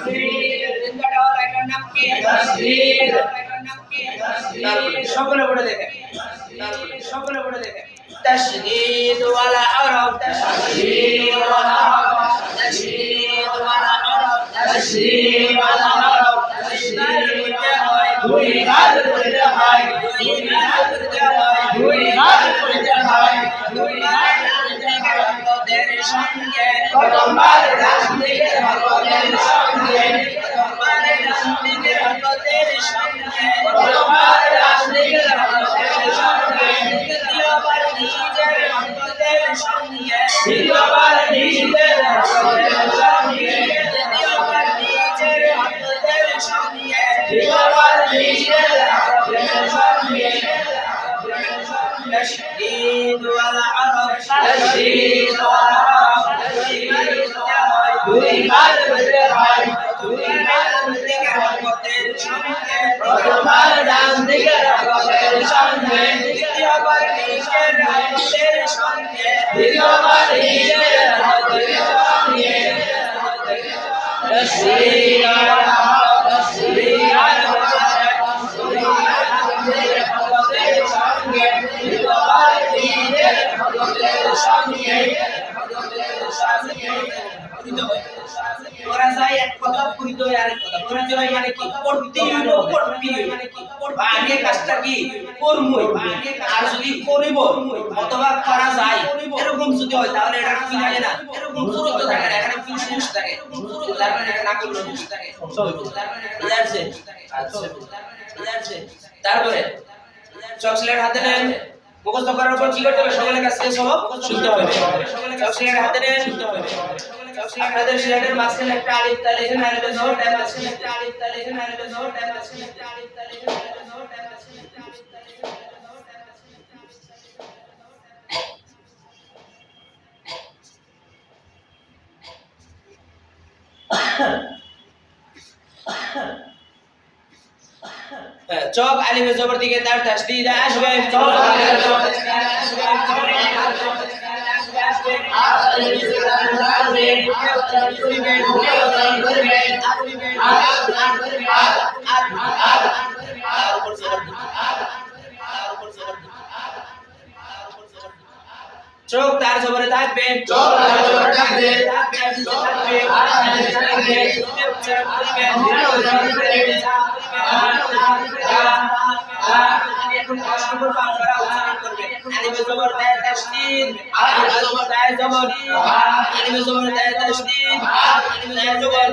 জিন্দা ডাল এটার নাম কি তাসদীদ এটার নাম কি সকলে পড়ে দেখেন সকলে পড়ে দেখেন تشديد ولا عرب تشديد ولا عرب تشديد ولا عرب تشديد ولا عرب تشديد দুই হাত করে হয় দুই হাত করে হয় দুই হাত করে হয় দুই হাত করে ভক্তদের সঙ্গে প্রথমবার রাজনীতির ভক্তদের সঙ্গে প্রথমবার রাজনীতির ভক্তদের সঙ্গে প্রথমবার রাজনীতির ভক্তদের সঙ্গে দ্বিতীয়বার নিজের ভক্তদের সঙ্গে দ্বিতীয়বার নিজের ভক্তদের সঙ্গে দ্বিতীয়বার নিজের ভক্তদের সঙ্গে দ্বিতীয়বার নিজের ভক্তদের সঙ্গে تشديد والعرب تشديد والعرب تشديد দুই হাত করে হয় দুই হাত থেকে ভক্তদের সঙ্গে প্রথমবার ডান দিকে ভক্তদের সঙ্গে দ্বিতীয়বার নিজের ভক্তদের সঙ্গে দ্বিতীয়বার নিজের ভক্তদের সঙ্গে تشديد والعرب تشديد পরাজয় এক কথা পরিচয় আরেক কথা পরিচয় মানে কি করতে হইলো মানে কি আগে কাজটা কি করমই আর যদি করিব অথবা করা যায় এরকম যদি হয় তাহলে এটা কি লাগে না এরকম গুরুত্ব থাকে না এখানে কি সুস থাকে তার মানে এটা না করলে সুস থাকে তার মানে বুঝাচ্ছে আচ্ছা বুঝাচ্ছে তারপরে চকলেট হাতে নেন মুখস্থ করার পর কি করতে হবে সকলের কাছে সব শুনতে হবে চকলেট হাতে নেন শুনতে হবে চকলেট হাতে সিলেটের মাঝখানে একটা আলিফ তা লিখে আলিফে জোর টাইপ আছে একটা আলিফ তা লিখে আলিফে জোর টাইপ আছে একটা আলিফ তা লিখে আলিফে জোর টাইপ আছে একটা আলিফ তা লিখে আলিফে জোর টাইপ আছে চক আলিফে জবর দিকে তার তাসদীদ আসবে চক আলিফে জবর দিকে আসবে চোখ তার জবরে থাকবে চোখ তার জবরে থাকবে এখন কষ্ট করে আপনারা উচ্চারণ করবেন আলিফে জবর দায় তাসদীদ আলিফে জবর দায় জবর আলিফে জবর দায় তাসদীদ আলিফে জবর